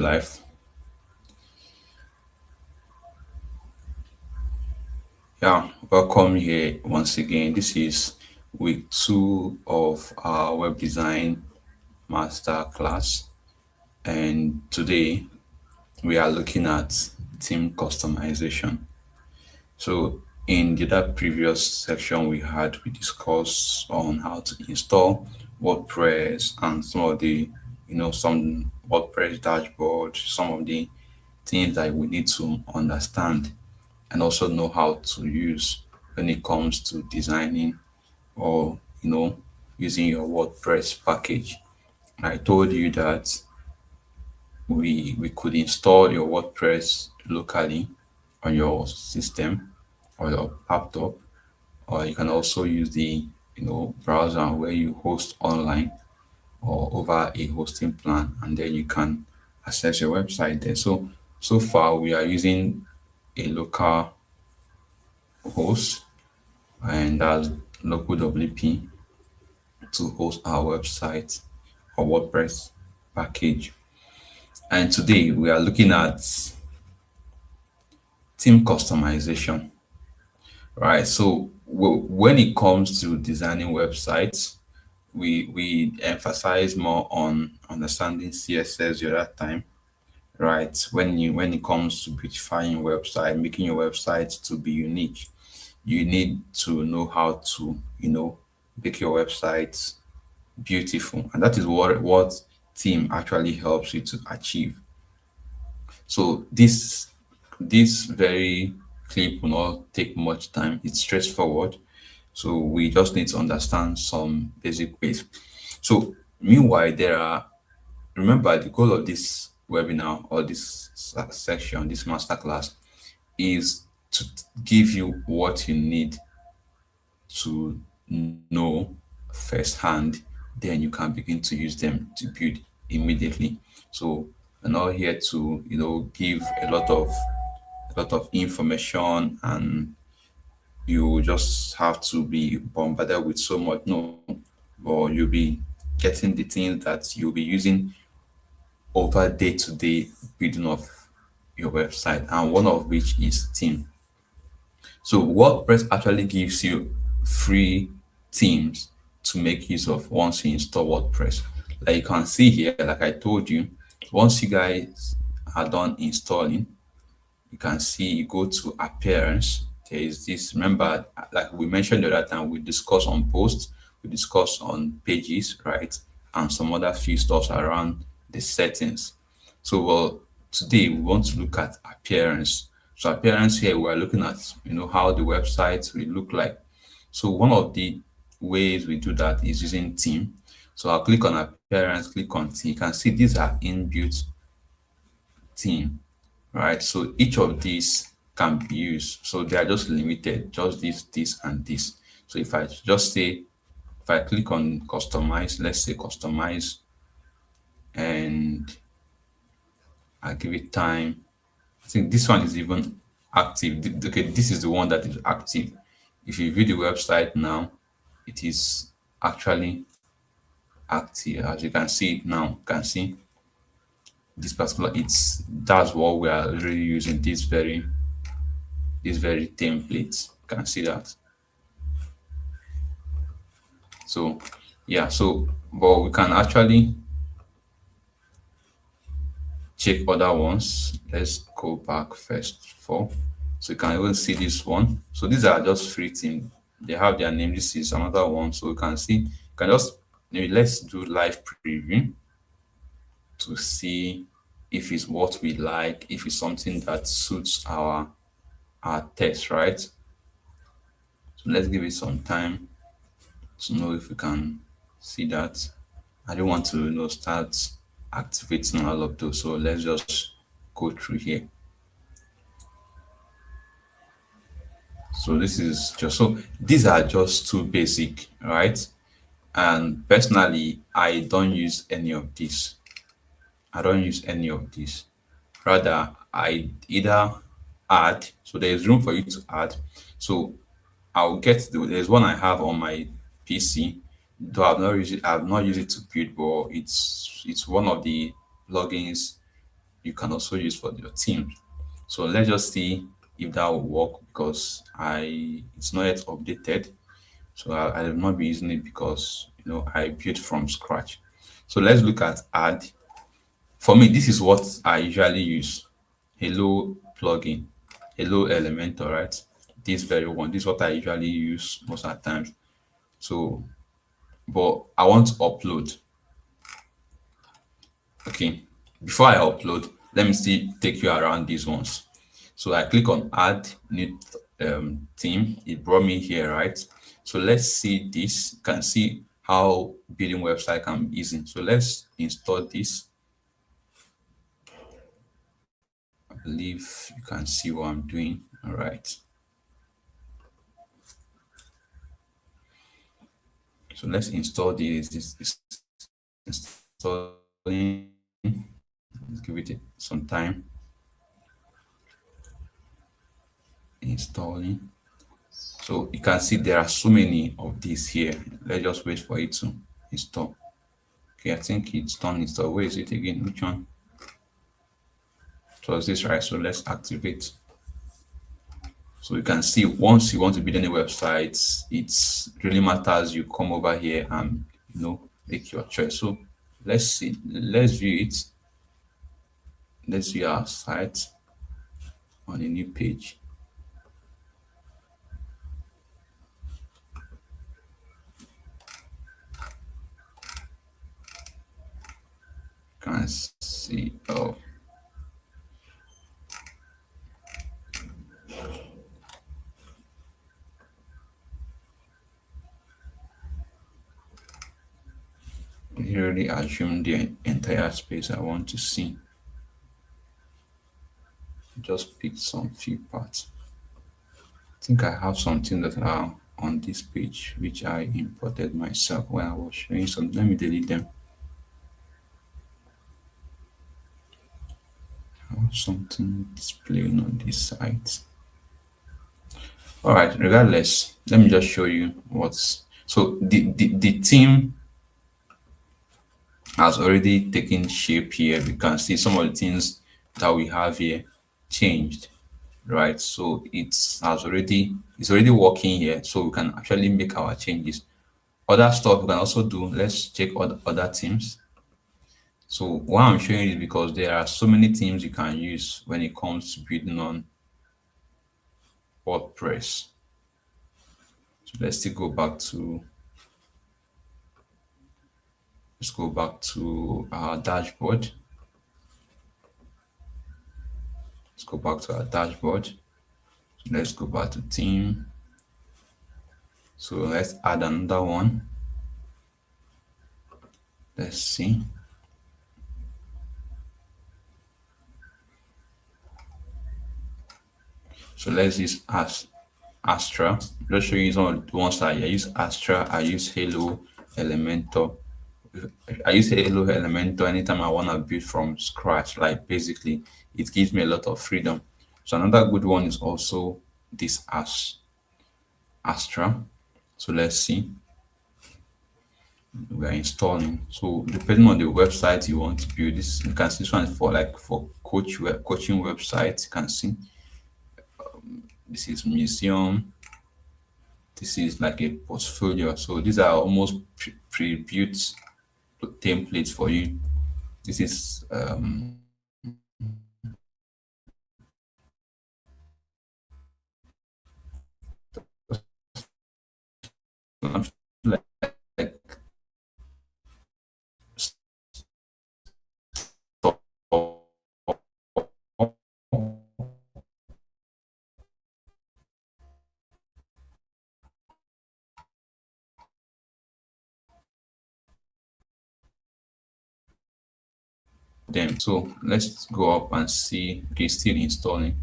life. Yeah, welcome here once again. This is week two of our web design master class, and today we are looking at theme customization. So, in the other previous section we discussed on how to install WordPress and some of the some WordPress dashboard, some of the things that we need to understand and also know how to use when it comes to designing or using your WordPress package. I told you that we could install your WordPress locally on your system or your laptop, or you can also use the browser where you host online or over a hosting plan, and then you can access your website there. So far we are using a local host, and that's local WP to host our website or WordPress package. And today we are looking at theme customization, right? So when it comes to designing websites, we emphasize more on understanding CSS the other time, right? When it comes to beautifying website, making your website to be unique, you need to know how to make your website beautiful, and that is what theme actually helps you to achieve. So this very clip will not take much time. It's straightforward. So we just need to understand some basic ways. So meanwhile, there are remember the goal of this webinar or this section, this masterclass, is to give you what you need to know firsthand, then you can begin to use them to build immediately. So we're not here to give a lot of information, and you just have to be bombarded with so much. No, or you'll be getting the things that you'll be using over day to day building of your website, and one of which is theme. So WordPress actually gives you free themes to make use of once you install WordPress. Like you can see here, like I told you, once you guys are done installing, you can see you go to appearance. There is this, remember, like we mentioned the other time, we discussed on posts, we discussed on pages, right? And some other few stuff around the settings. So today we want to look at appearance. So appearance here, we're looking at how the website will look like. So one of the ways we do that is using theme. So I'll click on appearance, click on theme. You can see these are inbuilt theme, right? So each of these can be used. So they are just limited, just this, and this. So if I just say, if I click on customize, let's say customize, and I give it time. I think this one is even active. Okay, this is the one that is active. If you view the website now, it is actually active. As you can see it now, you can see this particular, that's what we are really using, this very template. You can see that. So yeah, so but we can actually check other ones. Let's go back first for, so you can even see this one. So these are just free theme. They have their name. This is another one. So you can see, you can just maybe let's do live preview to see if it's what we like, if it's something that suits our test, right? So let's give it some time to know if we can see that. I don't want to start activating all of those, so let's just go through here. So this is just, so these are just two basic, right? And personally, I don't use any of these. Rather, I either add, so there's room for you to add. So there's one I have on my PC, though I've not used it to build, but it's one of the plugins you can also use for your team. So let's just see if that will work because I it's not yet updated. So I will not be using it because I built from scratch. So let's look at add. For me, this is what I usually use. Hello plugin, Hello Elementor, right? This very one. This is what I usually use most of the times. So, but I want to upload. Okay, before I upload, let me see take you around these ones. So I click on add new theme. It brought me here, right? So let's see this. You can see how building website can be easy. So let's install this. I believe you can see what I'm doing. All right. So let's install this. This is installing. Let's give it some time. Installing. So you can see there are so many of these here. Let's just wait for it to install. Okay, I think it's done install. Where is it again? Which one? It was this, right? So let's activate. So you can see once you want to build any websites, it's really matters you come over here and make your choice. So let's see. Let's view it. Let's view our site on a new page. Can see. Oh, it really assume the entire space I want to see. Just pick some few parts. I think I have something that are on this page which I imported myself when I was showing some. Let me delete them. I have something displaying on this site. All right, regardless, let me just show you what's so the theme has already taken shape here. You can see some of the things that we have here changed, right? So it's already working here, so we can actually make our changes. Other stuff we can also do. Let's check other themes. So why I'm showing it because there are so many themes you can use when it comes to building on WordPress. So let's go back to our dashboard. Let's go back to our dashboard. Let's go back to theme. So let's add another one. Let's see. So let's use Astra. Just show you some of the ones that I use Astra. I use Hello Elementor. I use Hello Elementor anytime I want to build from scratch. Like basically, it gives me a lot of freedom. So another good one is also this Astra. So let's see. We are installing. So depending on the website you want to build, this you can see this one is for coaching websites. You can see this is museum. This is like a portfolio. So these are almost pre-built templates for you. This is like them. So let's go up and see. Okay, still installing.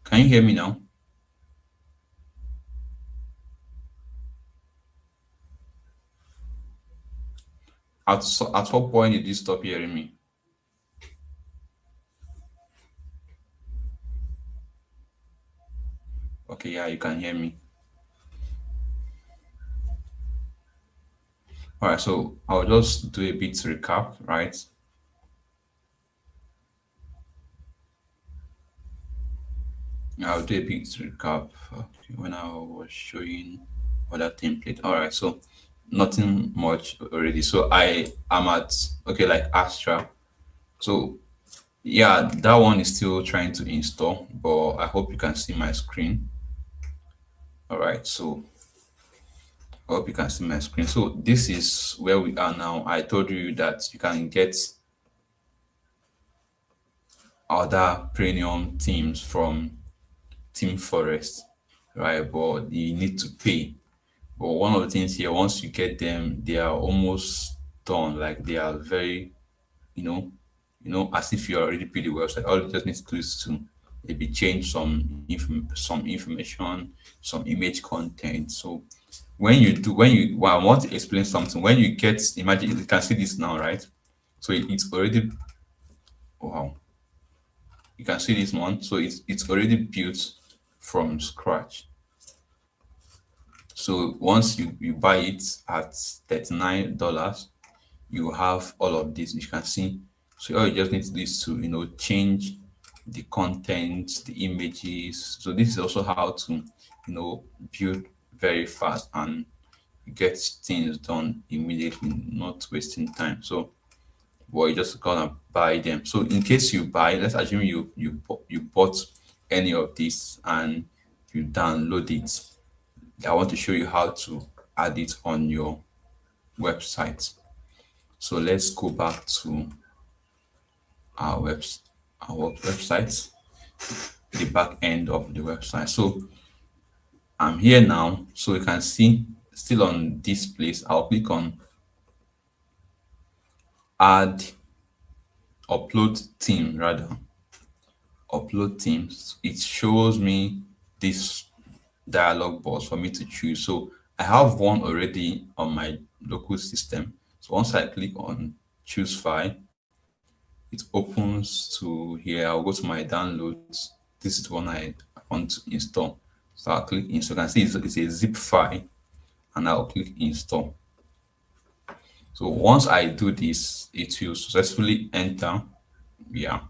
Can you hear me now? At what point did you stop hearing me? Okay, yeah, you can hear me. All right, so I'll just do a bit recap, right? I'll do a bit recap when I was showing other template. All right, so nothing much already. So I am at okay, like Astra. So yeah, that one is still trying to install, but I hope you can see my screen. All right, so I hope you can see my screen. So this is where we are now. I told you that you can get other premium themes from Team Forest, right? But you need to pay. But one of the things here, once you get them, they are almost done. Like they are very, you know, as if you already paid the website. All you just need to do is to maybe change some information, some image content. So when you well, I want to explain something. When you get, imagine you can see this now, right? So it's already wow. You can see this one. So it's already built from scratch. So once you buy it at $39, you have all of this. You can see. So all you just need to do is to change the content, the images. So this is also how to build very fast and get things done immediately, not wasting time. So well, you just gonna buy them. So in case you buy, let's assume you bought any of these and you download it. I want to show you how to add it on your website. So let's go back to our website, the back end of the website. So I'm here now. So you can see still on this place. I'll click on add upload theme rather. Upload themes. It shows me this dialog box for me to choose. So I have one already on my local system. So once I click on choose file, it opens to here. I'll go to my downloads. This is the one I want to install. So I'll click install. You can see it's a zip file and I'll click install. So once I do this, it will successfully enter. Yeah,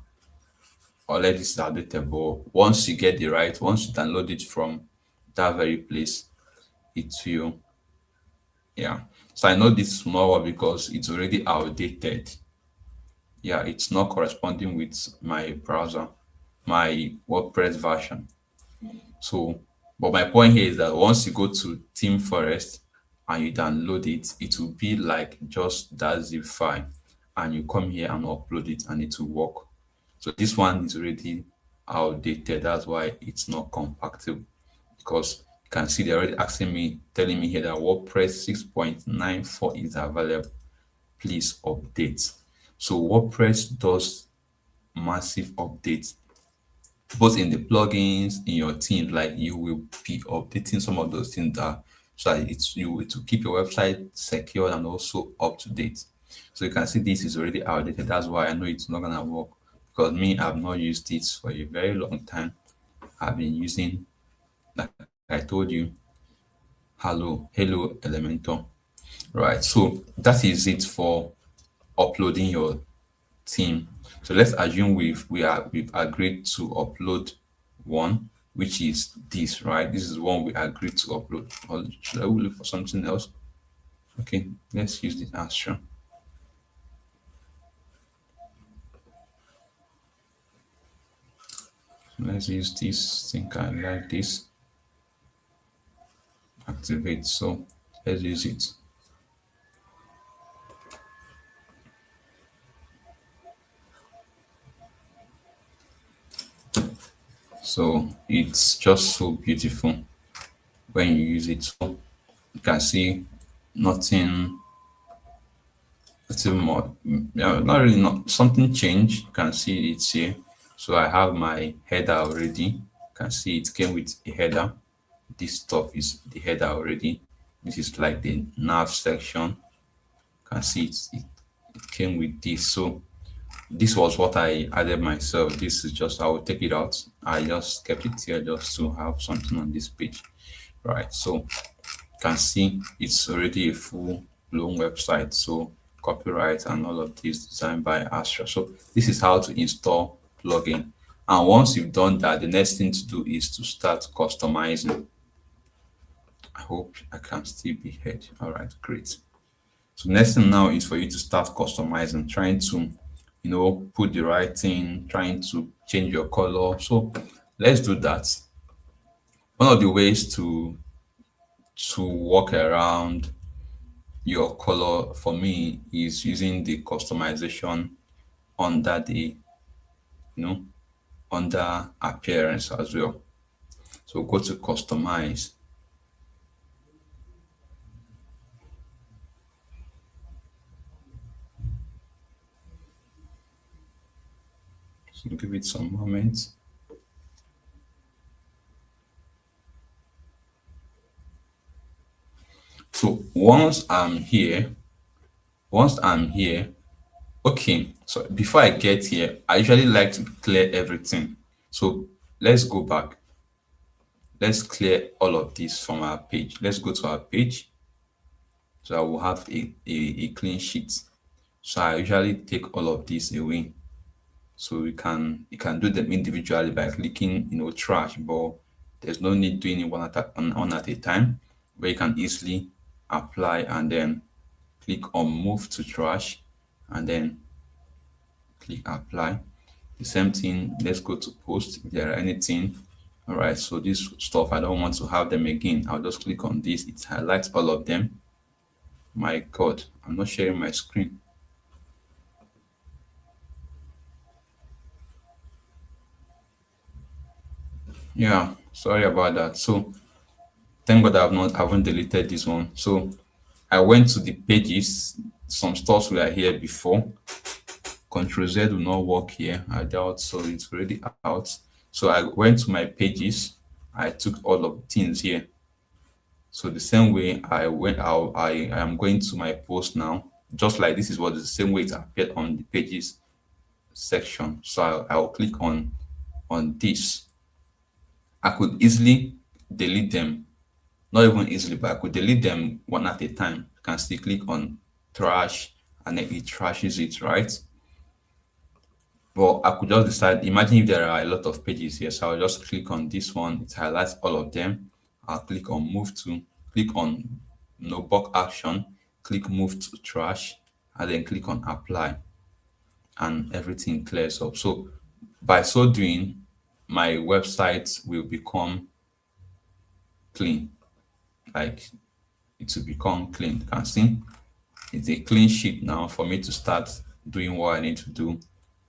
already it's updated. But once you get the right, once you download it from that very place, it will, yeah. So I know this is small because it's already outdated. Yeah, it's not corresponding with my browser, my WordPress version. So, but my point here is that once you go to Team Forest and you download it, it will be like just that zip file, and you come here and upload it, and it will work. So this one is already outdated. That's why it's not compatible because you can see they're already asking me, telling me here that WordPress 6.94 is available. Please update. So WordPress does massive updates both in the plugins in your team. Like you will be updating some of those things that so that it will keep your website secure and also up to date. So you can see this is already outdated. That's why I know it's not gonna work because me, I've not used it for a very long time. I've been using, like I told you, Hello Elementor. Right. So that is it for uploading your theme. So let's assume we've agreed to upload one, which is this, right? This is one we agreed to upload. Or should I look for something else? Okay, let's use the Astra. Let's use this. Think I like this. Activate. So let's use it. So it's just so beautiful when you use it. So you can see nothing. It's even more, yeah, not really, not something changed. You can see it's here. So I have my header already. Can see it came with a header. This stuff is the header already. This is like the nav section. Can see it came with this. So this was what I added myself. This is just, I will take it out. I just kept it here just to have something on this page, right? So you can see it's already a full blown website. So copyright and all of this designed by Astra. So this is how to install plugin. And once you've done that, the next thing to do is to start customizing. I hope I can still be heard. All right, great. So next thing now is for you to start customizing, trying to, put the right thing, trying to change your color. So let's do that. One of the ways to work around your color for me is using the customization under the, under appearance as well. So go to customize. So give it some moments. So once I'm here, okay, so before I get here, I usually like to clear everything. So let's go back. Let's clear all of this from our page. Let's go to our page. So I will have a clean sheet. So I usually take all of this away. So you can do them individually by clicking, trash, but there's no need doing it one at a time, where you can easily apply and then click on move to trash and then click apply. The same thing, let's go to post if there are anything. All right, so this stuff, I don't want to have them again. I'll just click on this. It highlights all of them. My God, I'm not sharing my screen. Yeah, sorry about that. So thank God I haven't deleted this one. So I went to the pages. Some stuff were here before. Control Z will not work here. I doubt so. It's already out. So I went to my pages. I took all of the things here. So the same way I am going to my post now. Just like this is what is the same way it appeared on the pages section. So I'll click on this. I could easily delete them. Not even easily, but I could delete them one at a time. You can still click on trash and then it trashes it, right? But I could just decide, imagine if there are a lot of pages here. So I'll just click on this one, it highlights all of them. I'll click on move to, click on no bulk action, click move to trash, and then click on apply, and everything clears up. So by so doing, my website will become clean. Like it will become clean. You can see it's a clean sheet now for me to start doing what I need to do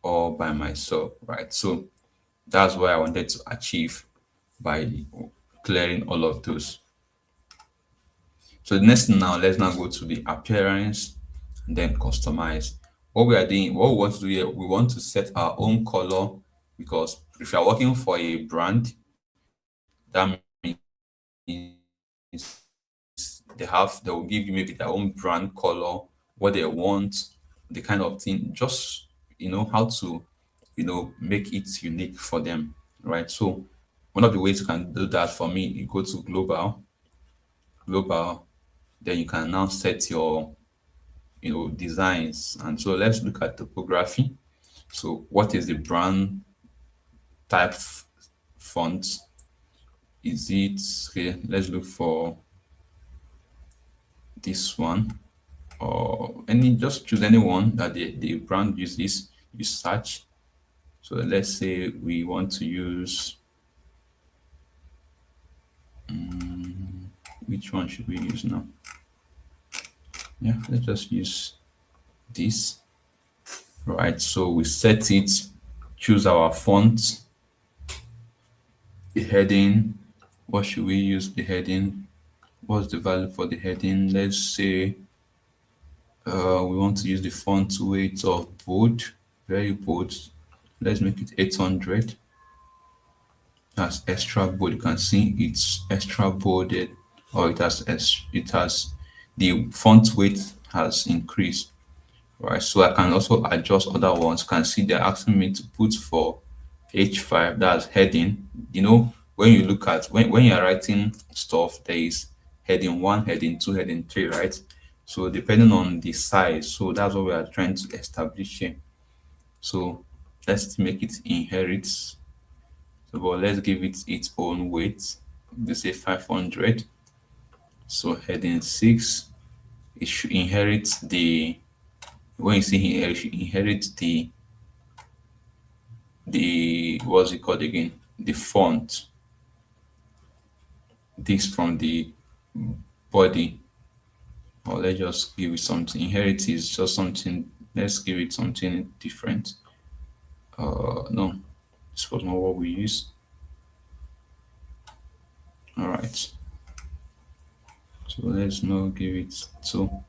all by myself, right? So that's what I wanted to achieve by clearing all of those. So the next thing now, let's now go to the appearance and then customize. What we are doing, what we want to do here, we want to set our own color, because if you are working for a brand, that means they will give you maybe their own brand color, what they want, the kind of thing, just how to make it unique for them, right? So one of the ways you can do that, for me, you go to global, then you can now set your designs. And so let's look at topography. So what is the brand type font? Is it okay? Let's look for this one, or just choose any one that the brand uses. You search. So let's say we want to use which one should we use now? Yeah, let's just use this. Right, so we set it, choose our font, the heading. What should we use the heading? What's the value for the heading? Let's say we want to use the font weight of bold, very bold. Let's make it 800. has extra bold. You can see it's extra bolded, or it has the font weight has increased. Right, so I can also adjust other ones. You can see they're asking me to put for H5, that's heading. When you look at when you're writing stuff, there is heading one, heading two, heading three, right? So depending on the size, so that's what we are trying to establish here. So let's make it inherit. So, but let's give it its own weight. Let's say 500. So heading six, it should inherit the when you see here, it should inherit the what's it called again? The font. This from the body. Or let's just give it something. Inherit is just something. Let's give it something different. No, this was not what we use. All right. So let's not give it so.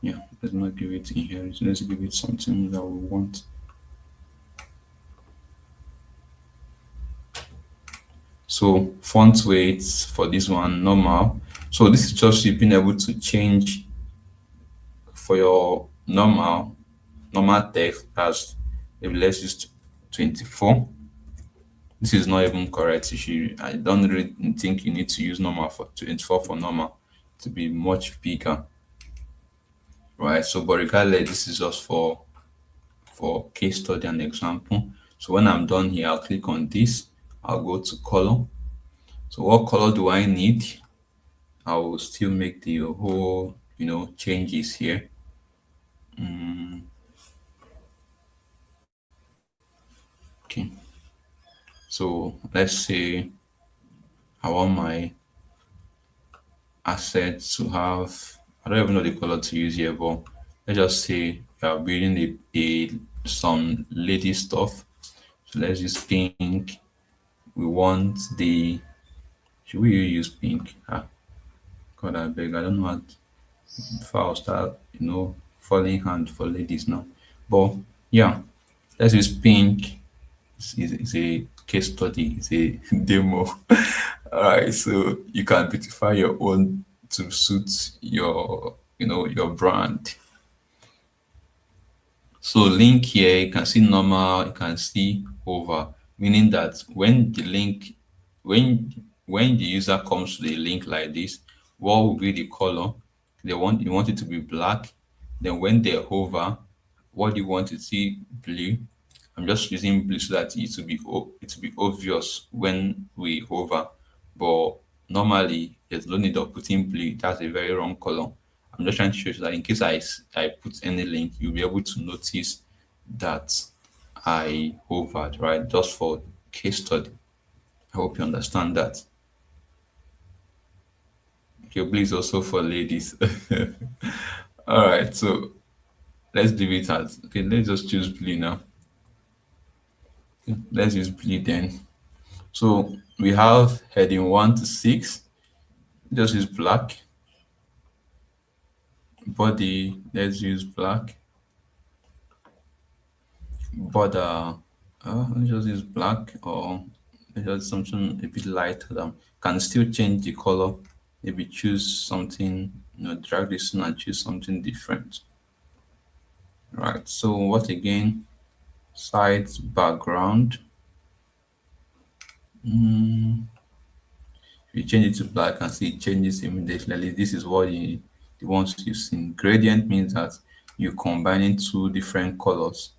Yeah, let's not give it inherit. Let's give it something that we want. So font weight for this one normal. So this is just you being able to change for your normal text as maybe let's use 24. This is not even correct. I don't really think you need to use normal for 24 for normal to be much bigger, right? So, but regardless, this is just for case study and example. So when I'm done here, I'll click on this. I'll go to color. So what color do I need? I will still make the whole, changes here. Okay. So let's say I want my assets to have, I don't even know the color to use here, but let's just say we are building some lady stuff. So let's use pink. We want should we use pink? God, I beg, I don't know how if I'll start, falling hand for ladies now. But yeah, let's use pink. It's a case study, it's a demo. All right, so you can beautify your own to suit your brand. So link here, you can see normal, you can see over, meaning that when the user comes to the link like this, what will be the color? You want it to be black. Then when they hover, what do you want to see? Blue. I'm just using blue so that it will be obvious when we hover. But normally there's no need of putting blue. That's a very wrong color. I'm just trying to show you that in case I put any link, you'll be able to notice that I hovered, right? Just for case study. I hope you understand that. Okay, blue is also for ladies. All right, so let's leave it as okay. Let's just choose blue now. Let's use blue then. So we have heading 1 to 6. Just use black. Body, let's use black. Border, let's just use black or let's just something a bit lighter. Can still change the color. Maybe choose something, drag this in and choose something different. Right. So what again? Sides, background. If you change it to black and see it changes immediately. This is what the ones you've seen. Gradient means that you're combining two different colors.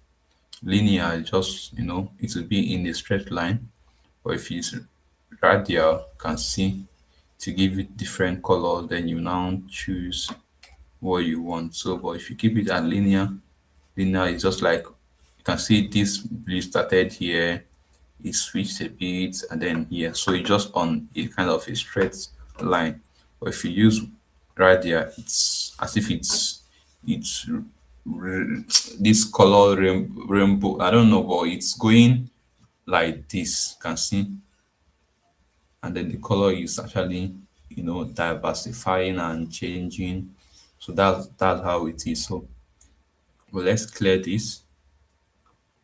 Linear is just, it will be in a straight line. But if it's radial, you can see to give it different color, then you now choose what you want. So, but if you keep it at linear is just like you can see this blue started here, it switched a bit, and then here. So it's just on a kind of a straight line. But if you use radial, it's as if it's this color rainbow. I don't know, but it's going like this. You can see, and then the color is actually diversifying and changing. So that's how it is. So well, let's clear this.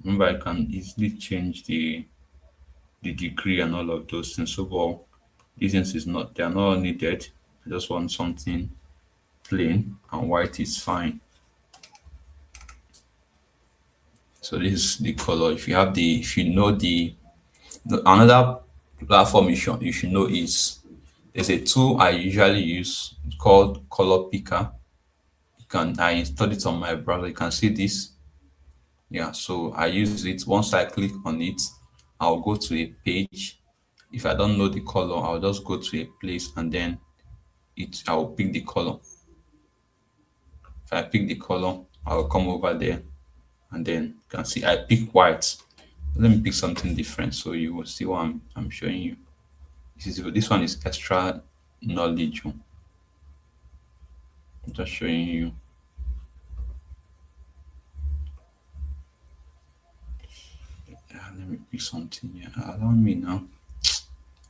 Remember, I can easily change the the degree and all of those things. So, but these things is not, they are not needed. I just want something plain and white is fine. So this is the color. If you have the, if you know another platform you should know is, there's a tool I usually use called Color Picker. You can, I installed it on my browser. You can see this. Yeah, so I use it. Once I click on it, I'll go to a page. If I don't know the color, I'll just go to a place and then I'll pick the color. If I pick the color, I'll come over there and then you can see I pick white. Let me pick something different so you will see what I'm showing you. This one is extra knowledge. I'm just showing you. Let me pick something here. Allow me now.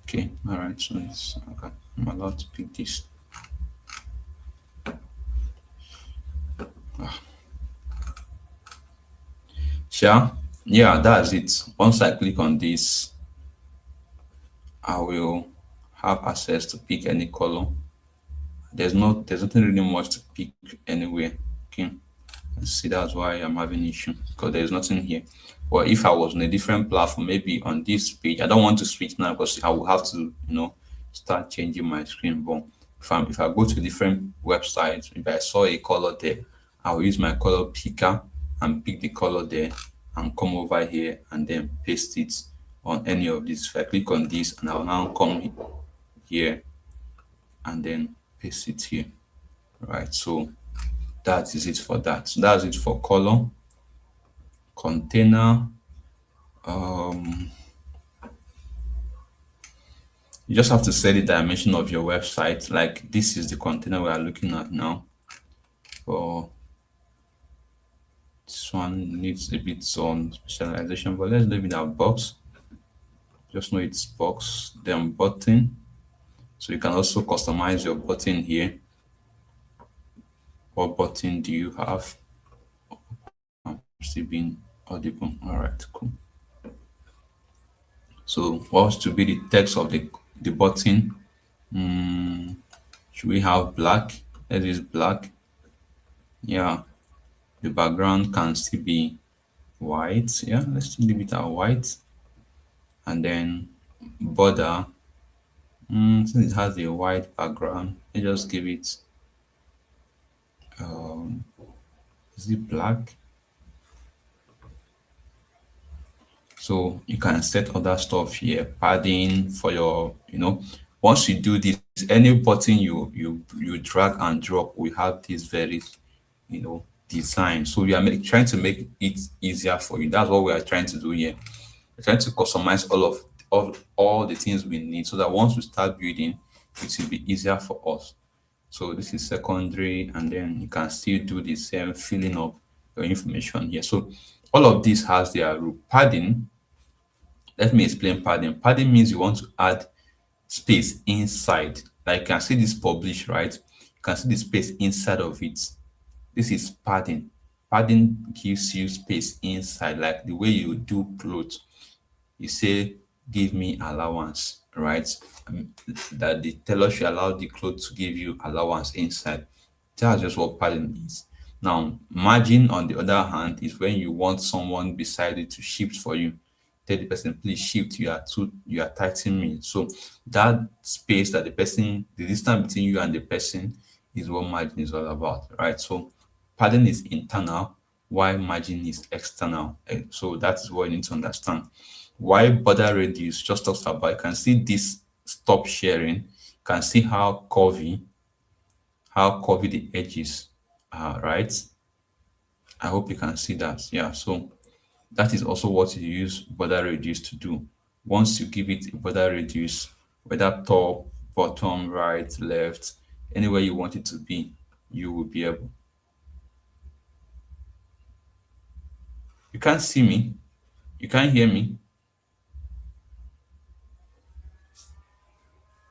Okay, all right. So it's okay. I'm allowed to pick this. Ah, sure. Yeah, that's it. Once I click on this, I will have access to pick any color. There's nothing really much to pick anywhere. Okay. See, that's why I'm having issue because there's nothing here. But if I was on a different platform, maybe on this page, I don't want to switch now because I will have to, start changing my screen. But if I go to different websites, if I saw a color there, I will use my color picker and pick the color there and come over here and then paste it on any of these. If I click on this and I'll now come here and then paste it here. Right. So that is it for that. So that's it for color. Container. Um, you just have to set the dimension of your website. Like this is the container we are looking at now. For this one needs a bit on specialization, but let's leave it at box. Just know it's box, then button. So you can also customize your button here. What button do you have? I'm still being audible. All right, cool. So what's to be the text of the button? Should we have black? That is black. Yeah, the background can still be white. Yeah, let's still leave it at white. And then border. Since it has a white background, let's just give it. Um, is it black? So you can set other stuff here, padding for your, once you do this, any button you drag and drop will have this very, design. So we are trying to make it easier for you. That's what we are trying to do here. We're trying to customize all the things we need so that once we start building, it will be easier for us. So this is secondary, and then you can still do the same filling up your information here. So all of this has their rule. Padding, let me explain padding. Padding means you want to add space inside. Like you can see this publish, right? You can see the space inside of it. This is padding. Padding gives you space inside, like the way you do clothes. You say, give me allowance, right? That the tailor should allow the clothes to give you allowance inside. That's just what padding is. Now, margin, on the other hand, is when you want someone beside you to shift for you. Tell the person, please shift, you are tightening me. So that space that the distance between you and the person is what margin is all about, right? So padding is internal, while margin is external. So that is what you need to understand. Why border radius just talks about, you can see this stop sharing, you can see how curvy the edges are, right? I hope you can see that. Yeah, so that is also what you use border radius to do. Once you give it a border radius, whether top, bottom, right, left, anywhere you want it to be, you will be able. You can't see me, you can't hear me.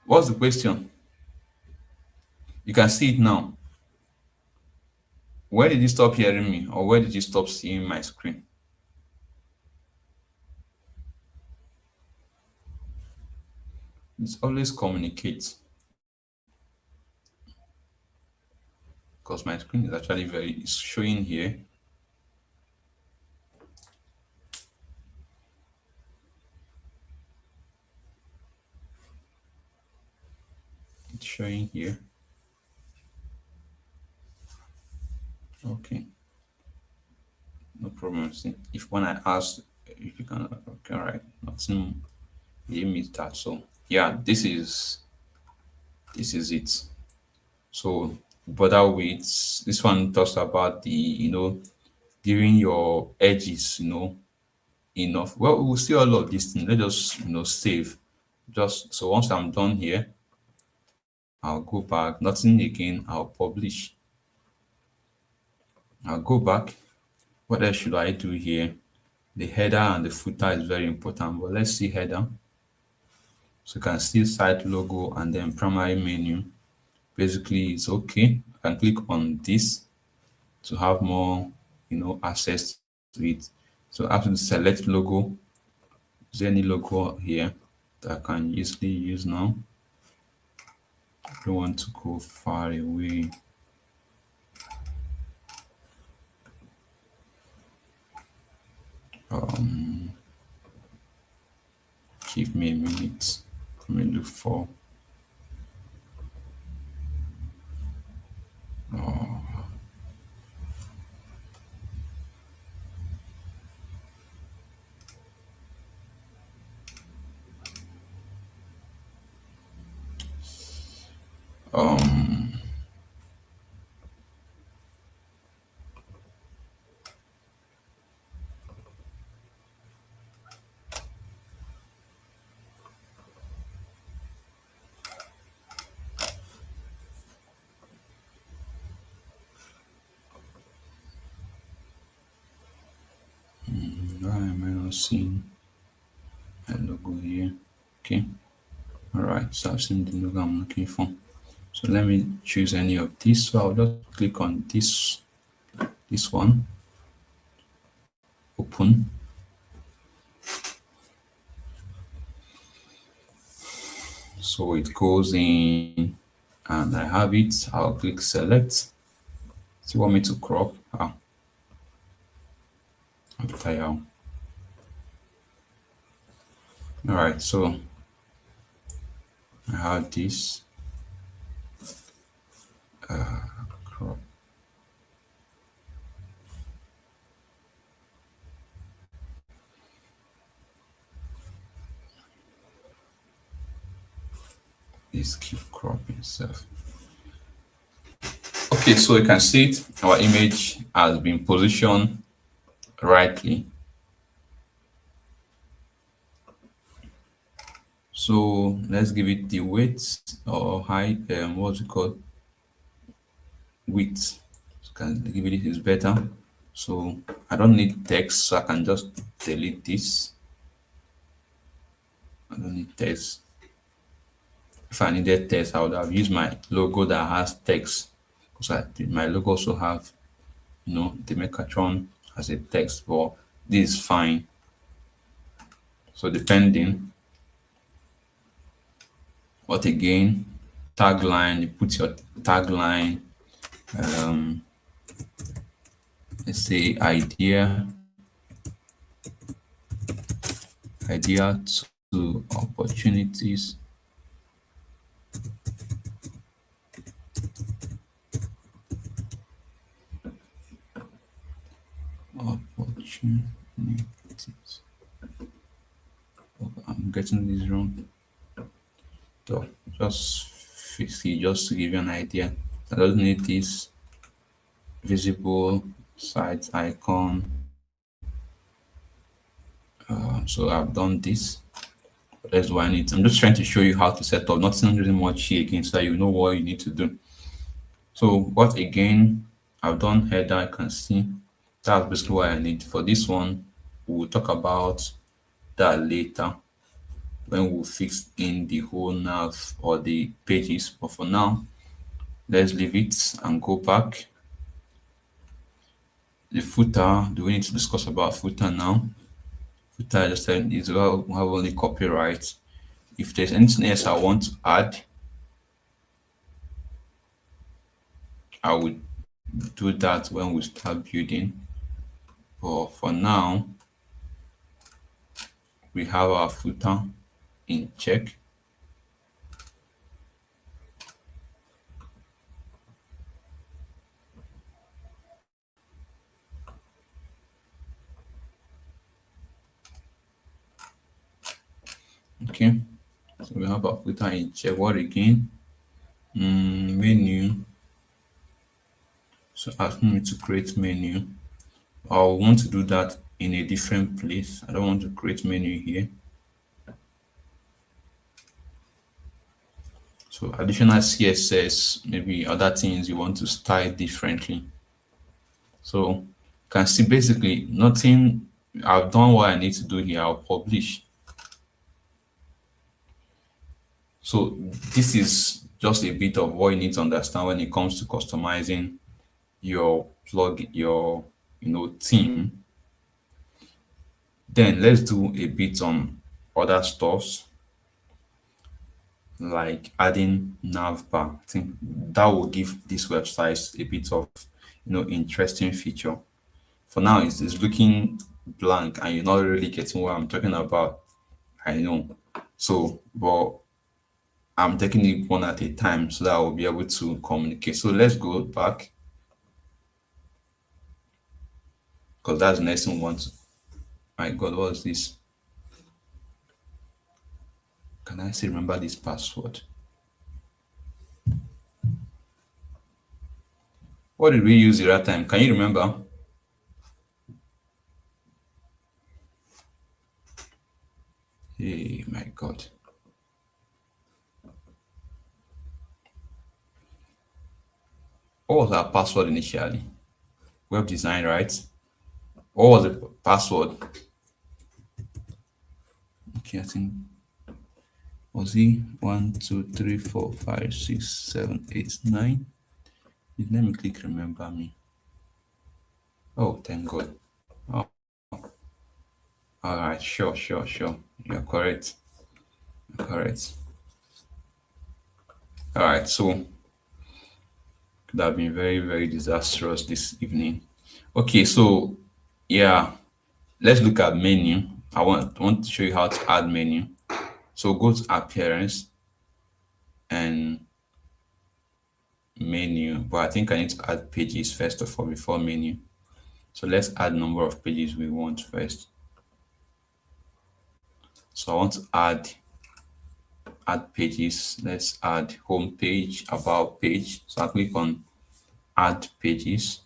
What's the question? You can see it now. Where did you stop hearing me, or where did you stop seeing my screen? It's always communicate, because my screen is actually very it's showing here. It's showing here. Okay, no problem. See, if when I ask if you can, okay, all right, nothing, you miss that. So yeah, this is it. So border with this one talks about the giving your edges, enough. Well, we'll see all of these things. Let us save. Just so once I'm done here, I'll go back. Nothing again. I'll publish. I'll go back. What else should I do here? The header and the footer is very important. But let's see header. So you can see site logo and then primary menu. Basically, it's okay. I can click on this to have more, access to it. So after select logo, is there any logo here that I can easily use now? I don't want to go far away. Um, give me a minute. Let me look for. Uh, um, why am I not seeing a logo here? Okay. All right. So I've seen the logo I'm looking for. So let me choose any of these. So I'll just click on this one, open. So it goes in and I have it. I'll click select. Do you want me to crop? Okay. All right. So I have this crop. This keep cropping itself. Okay, so you can see it. Our image has been positioned rightly. So let's give it the width or height. What's it called? Width. So can give it is better. So I don't need text, so I can just delete this. I don't need text. If I needed text, I would have used my logo that has text. Because my logo also have, the Mechatron as a text, but this is fine. So depending, what again, tagline, you put your tagline, um, let's say idea to opportunities. Opportunities. Oh, I'm getting this wrong. So just fix it just to give you an idea. I don't need this visible site icon. So I've done this. That's why I need. I'm just trying to show you how to set up. Nothing really much here again, so that you know what you need to do. So what again? I've done header. I can see that's basically what I need for this one. We'll talk about that later when we fix in the whole nav or the pages. But for now, let's leave it and go back. The footer. Do we need to discuss about footer now? Footer, I just said, is well, we have only copyright. If there's anything else I want to add, I would do that when we start building. But for now, we have our footer in check. Okay, so we have our footer in check. What again? Menu. So asking me to create menu. I want to do that in a different place. I don't want to create menu here. So additional CSS, maybe other things you want to style differently. So you can see basically nothing. I've done what I need to do here. I'll publish. So this is just a bit of what you need to understand when it comes to customizing your plug, your theme. Then let's do a bit on other stuffs like adding nav bar. I think that will give this website a bit of interesting feature. For now, it's looking blank and you're not really getting what I'm talking about. I know. So, but I'm taking it one at a time so that I will be able to communicate. So let's go back because that's the next thing we want to. My God, what is this? Can I still remember this password? What did we use the other time? Can you remember? Hey, my God. What was our password initially? Web design, right? What was the password? Okay, I think was it 1, 2, 3, 4, 5, 6, 7, 8, 9? Let me click remember me. Oh, thank God. Oh, all right, sure, sure, sure. You're correct. You're correct. All right, so could have been very, very disastrous this evening. Okay, so yeah, let's look at menu. I want to show you how to add menu. So go to appearance and menu, but I think I need to add pages first of all before menu. So let's add number of pages we want first. So I want to add pages. Let's add home page, about page. So I click on add pages.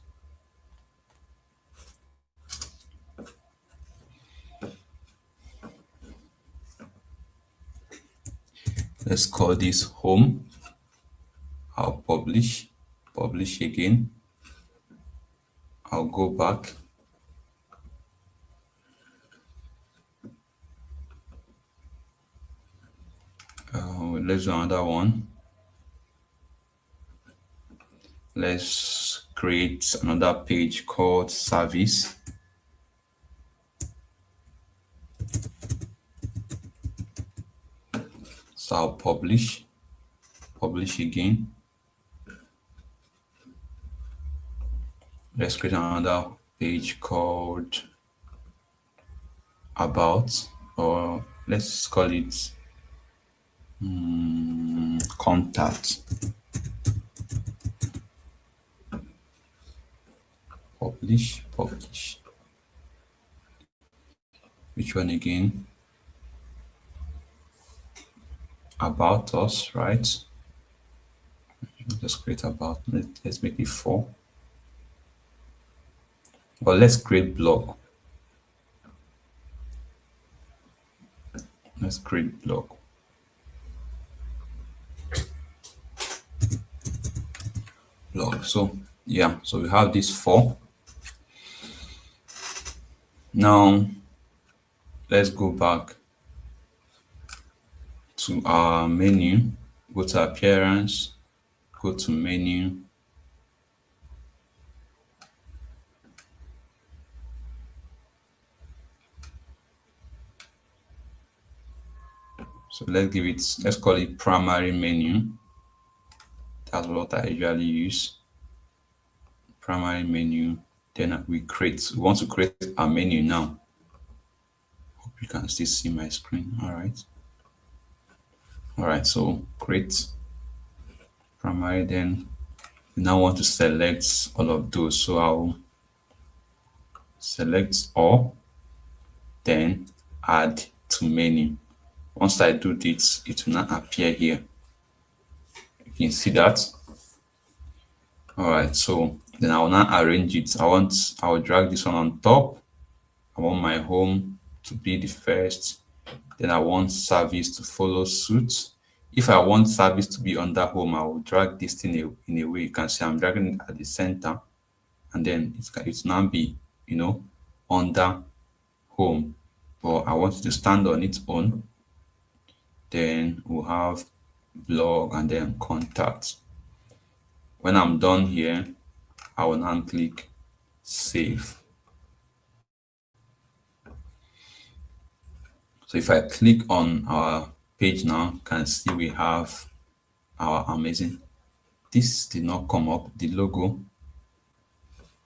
Let's call this home. I'll publish again. I'll go back. Let's do another one. Let's create another page called service. So I'll publish again. Let's create another page called about, or let's call it contact. Publish. Which one again? About us, right? Just create about. Let's make it 4. Or let's create blog. Let's create blog. So yeah, so we have this 4. Now let's go back to our menu. Go to appearance. Go to menu. So let's call it primary menu. That's what I usually use. Primary menu. Then we want to create a menu now. Hope you can still see my screen. All right, so create primary. Then we now want to select all of those. So I'll select all, then add to menu. Once I do this, it will not appear here. You can see that. All right, so then I will now arrange it. I will drag this one on top. I want my home to be the first. Then I want service to follow suit. If I want service to be under home, I will drag this thing in a way. You can see I'm dragging it at the center, and then it's now be, under home. But I want it to stand on its own. Then we'll have blog and then contact. When I'm done here, I will now click save. So if I click on our page now, you can see we have our amazing. This did not come up, the logo.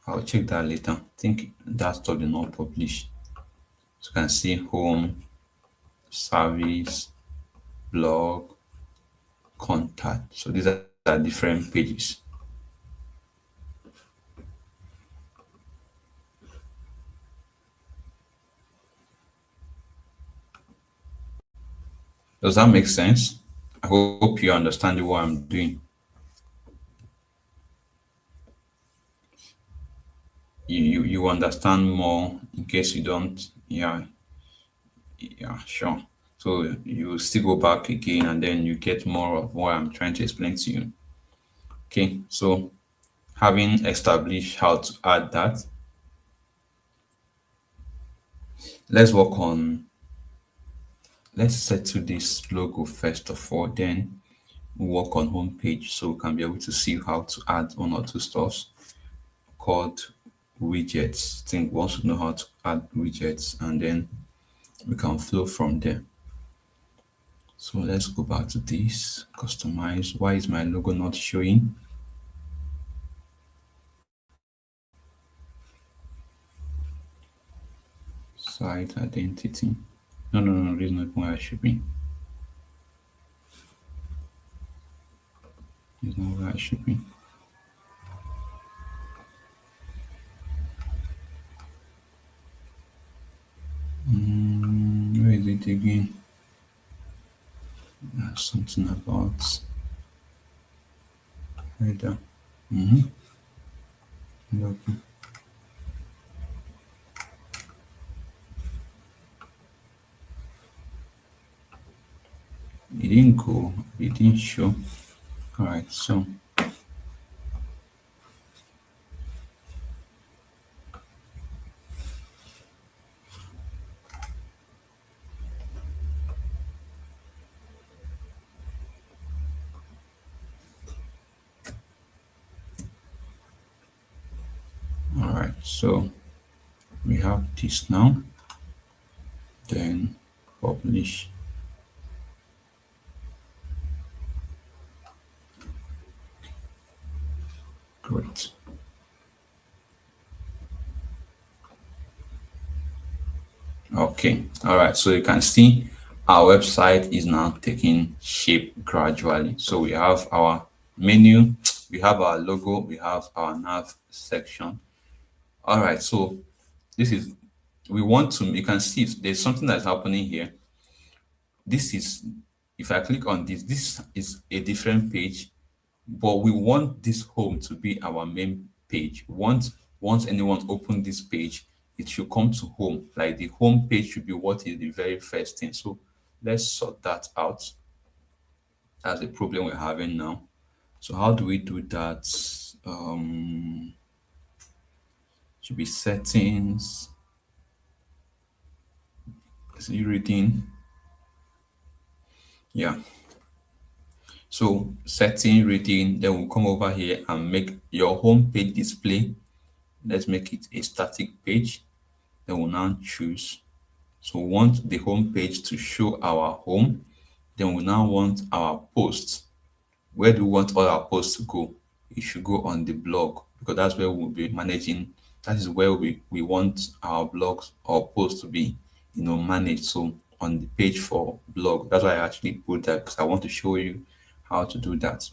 I'll check that later. I think that stuff did not publish. So you can see home, service, blog, contact. So these are different pages. Does that make sense? I hope you understand what I'm doing. You understand more in case you don't. Yeah, sure. So you still go back again and then you get more of what I'm trying to explain to you. Okay, so having established how to add that, let's work on, let's settle this logo first of all, then work on homepage so we can be able to see how to add one or two stuffs called widgets. I think we also know how to add widgets and then we can flow from there. So let's go back to this, customize. Why is my logo not showing? Site identity. No, this is not where I should be. This is not where I should be. Where is it again? Something about header. Okay. It didn't go, it didn't show. All right, so all right, so we have this now. Then publish. Great. Okay, all right, so you can see our website is now taking shape gradually. So we have our menu, we have our logo, we have our nav section. All right, so this is, we want to, you can see there's something that's happening here. This is, if I click on this, this is a different page, but we want this home to be our main page. Once anyone open this page, it should come to home. Like the home page should be what is the very first thing. So let's sort that out. That's the problem we're having now. So how do we do that? Should be settings. See reading. Yeah. So setting, reading, then we'll come over here and make your home page display. Let's make it a static page. Then we'll now choose. So we want the home page to show our home. Then we now want our posts. Where do we want all our posts to go? It should go on the blog because that's where we'll be managing. That is where we want our blogs or posts to be, managed. So on the page for blog, that's why I actually put that because I want to show you how to do that. So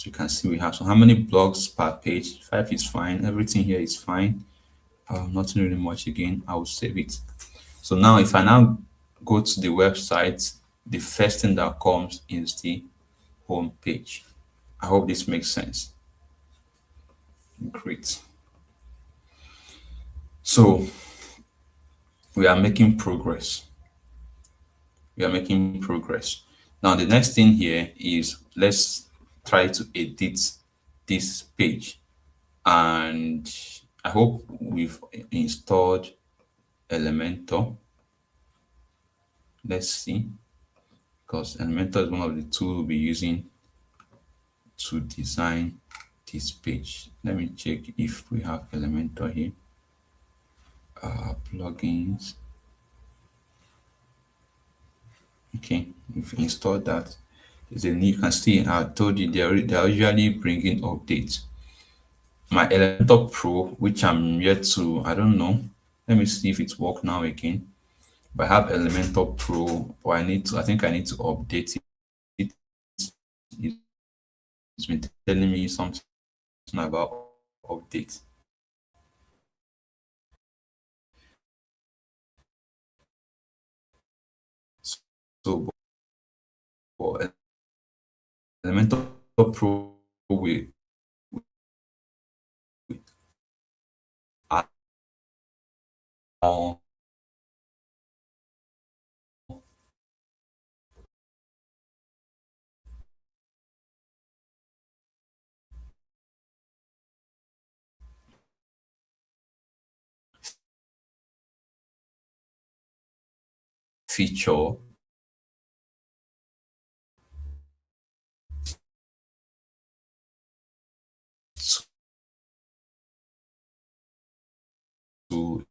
you can see we have so how many blogs per page? 5 is fine. Everything here is fine. Nothing really much again. I will save it. So now if I now go to the website, the first thing that comes is the home page. I hope this makes sense. Great. So we are making progress. We are making progress. Now the next thing here is let's try to edit this page. And I hope we've installed Elementor. Let's see, because Elementor is one of the tools we'll be using to design this page. Let me check if we have Elementor here. Plugins. Okay, if you install that, there's a new. You can see I told you they're usually bringing updates. My Elementor Pro, which I'm yet to, I don't know. Let me see if it's work now again. But I have Elementor Pro, but I think I need to update it. It's been telling me something about updates. So, but Elementor Pro will add more feature to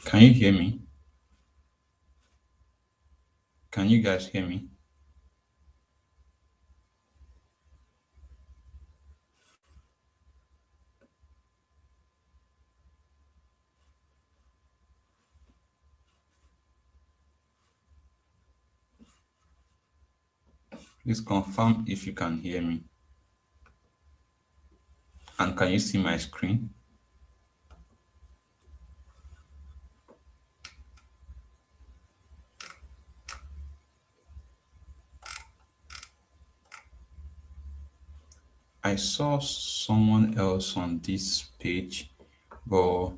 Can you hear me? Can you guys hear me? Please confirm if you can hear me. And can you see my screen? I saw someone else on this page, but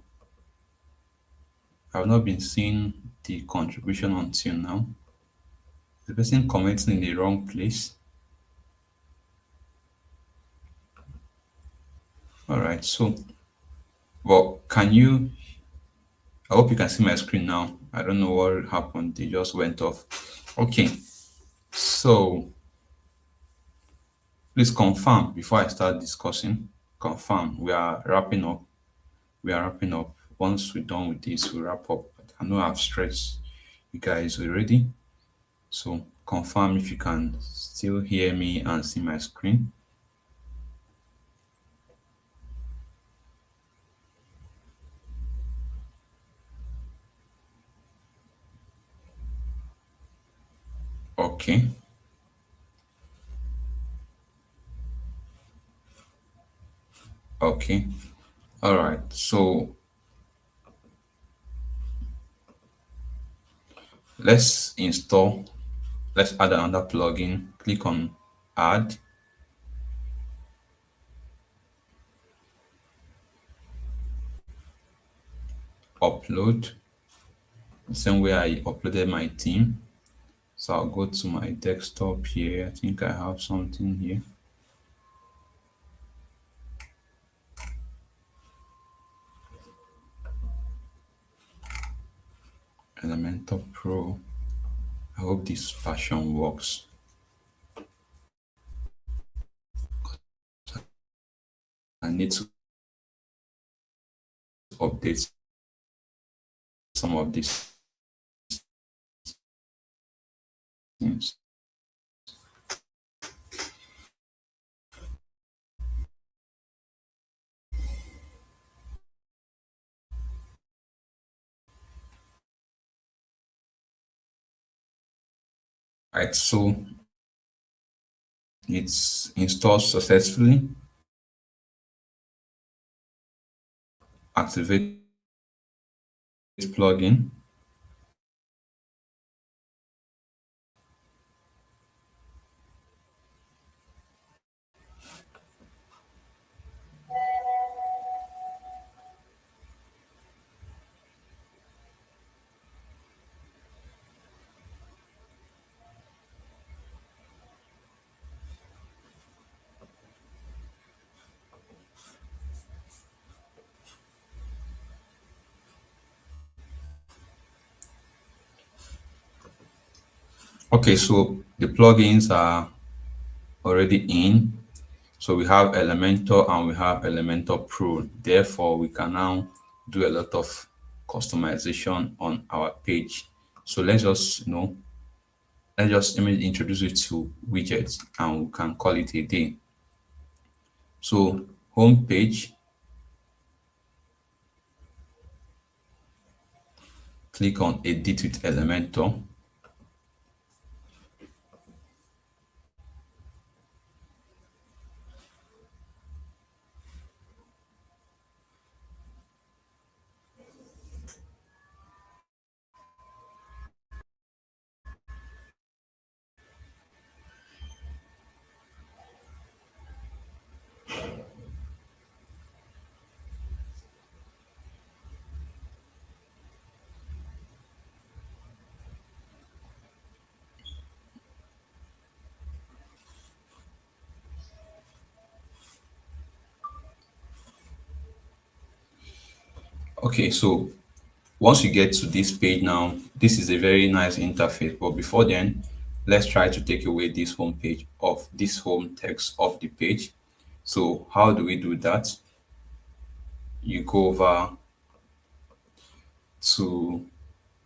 I've not been seeing the contribution until now. The person commenting in the wrong place. All right, so, but can you? I hope you can see my screen now. I don't know what happened. They just went off. Okay, so please confirm before I start discussing. Confirm. We are wrapping up. We are wrapping up. Once we're done with this, we wrap up. I know I've stressed you guys already. So confirm if you can still hear me and see my screen. Okay. Okay. All right. So let's install. Let's add another plugin. Click on add, upload. The same way I uploaded my theme. So I'll go to my desktop here. I think I have something here. Elementor Pro. I hope this version works. I need to update some of these things. Right, so it's installed successfully. Activate plugin. Okay, so the plugins are already in. So we have Elementor and we have Elementor Pro. Therefore, we can now do a lot of customization on our page. So let me introduce you to widgets and we can call it a day. So home page, click on edit with Elementor. Okay, so once you get to this page now, this is a very nice interface. But before then, let's try to take away this home page of this home text of the page. So how do we do that? You go over to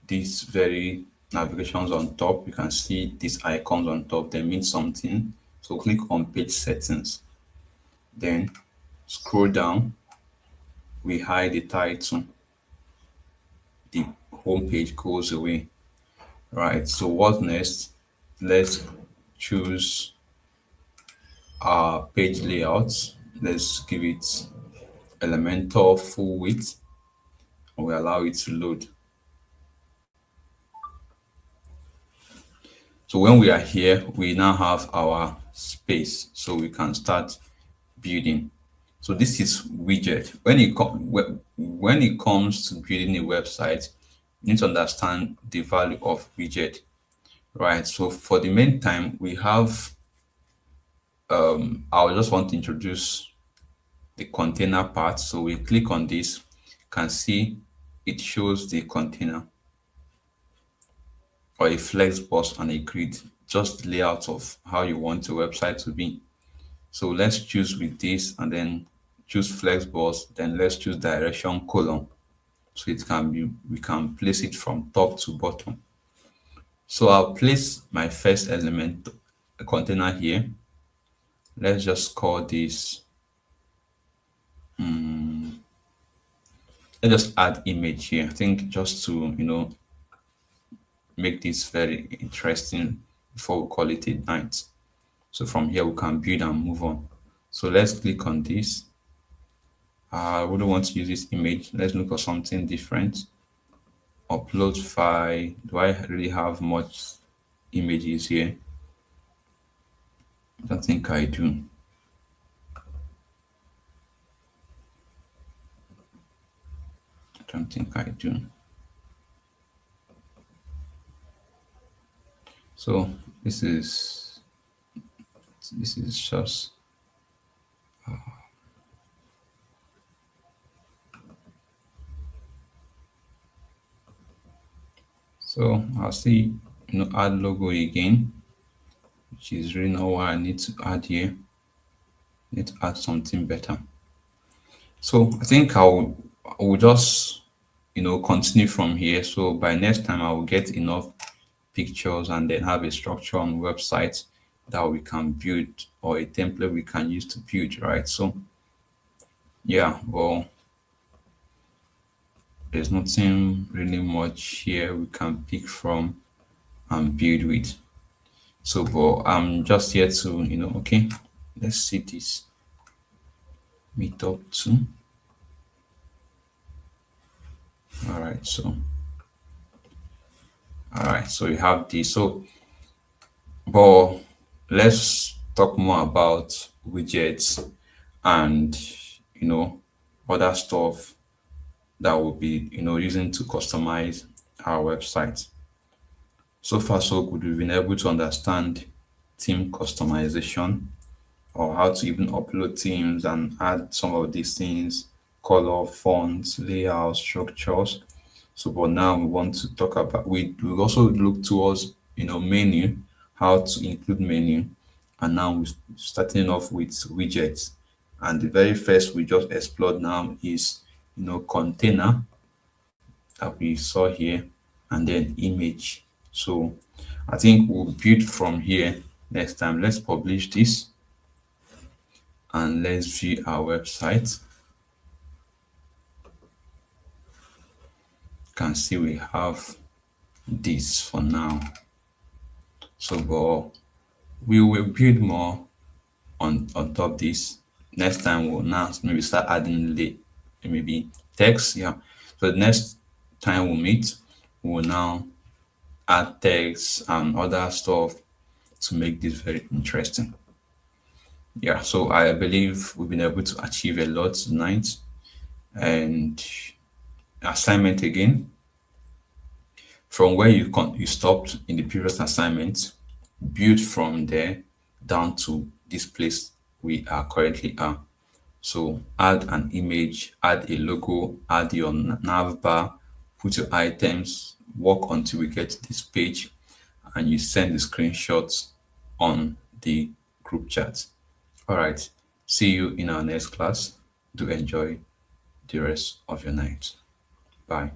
these very navigations on top. You can see these icons on top. They mean something. So click on page settings. Then scroll down. We hide the title. The home page goes away. Right. So what next? Let's choose our page layout. Let's give it Elementor full width and we allow it to load. So when we are here, we now have our space. So we can start building. So this is widget. When it comes to building a website, you need to understand the value of widget, right? So for the meantime, we have I just want to introduce the container part. So we click on this, can see it shows the container or a flex box and a grid, just layout of how you want your website to be. So let's choose with this and then choose flex box, then let's choose direction column. So it can be, we can place it from top to bottom. So I'll place my first element, a container here. Let's just call this, let's just add image here. I think just to, make this very interesting before we call it a night. So from here we can build and move on. So let's click on this. I wouldn't want to use this image. Let's look for something different. Upload file. Do I really have much images here? I don't think I do. I don't think I do. So this is just so I'll see, add logo again, which is really not what I need to add here. Need to add something better. So I think I will just continue from here. So by next time I will get enough pictures and then have a structure on website that we can build or a template we can use to build, right? So yeah, well, there's nothing really much here we can pick from and build with. So but I'm just here to okay, let's see this meetup too. All right, so we have this. So but let's talk more about widgets and other stuff that we'll be using to customize our website. So far so good. We've been able to understand theme customization or how to even upload themes and add some of these things, color, fonts, layout, structures. So but now we want to talk about, we also look towards menu, how to include menu, and now we're starting off with widgets. And the very first we just explored now is container that we saw here, and then image. So I think we'll build from here next time. Let's publish this and let's view our website. You can see we have this for now. So but we will build more on top this. Next time we'll now maybe start adding maybe text. Yeah. So the next time we meet, we'll now add text and other stuff to make this very interesting. Yeah, so I believe we've been able to achieve a lot tonight. And assignment again, from where you stopped in the previous assignment, build from there down to this place we are currently at. So add an image, add a logo, add your nav bar, put your items, work until we get to this page, and you send the screenshots on the group chat. All right. See you in our next class. Do enjoy the rest of your night. Bye.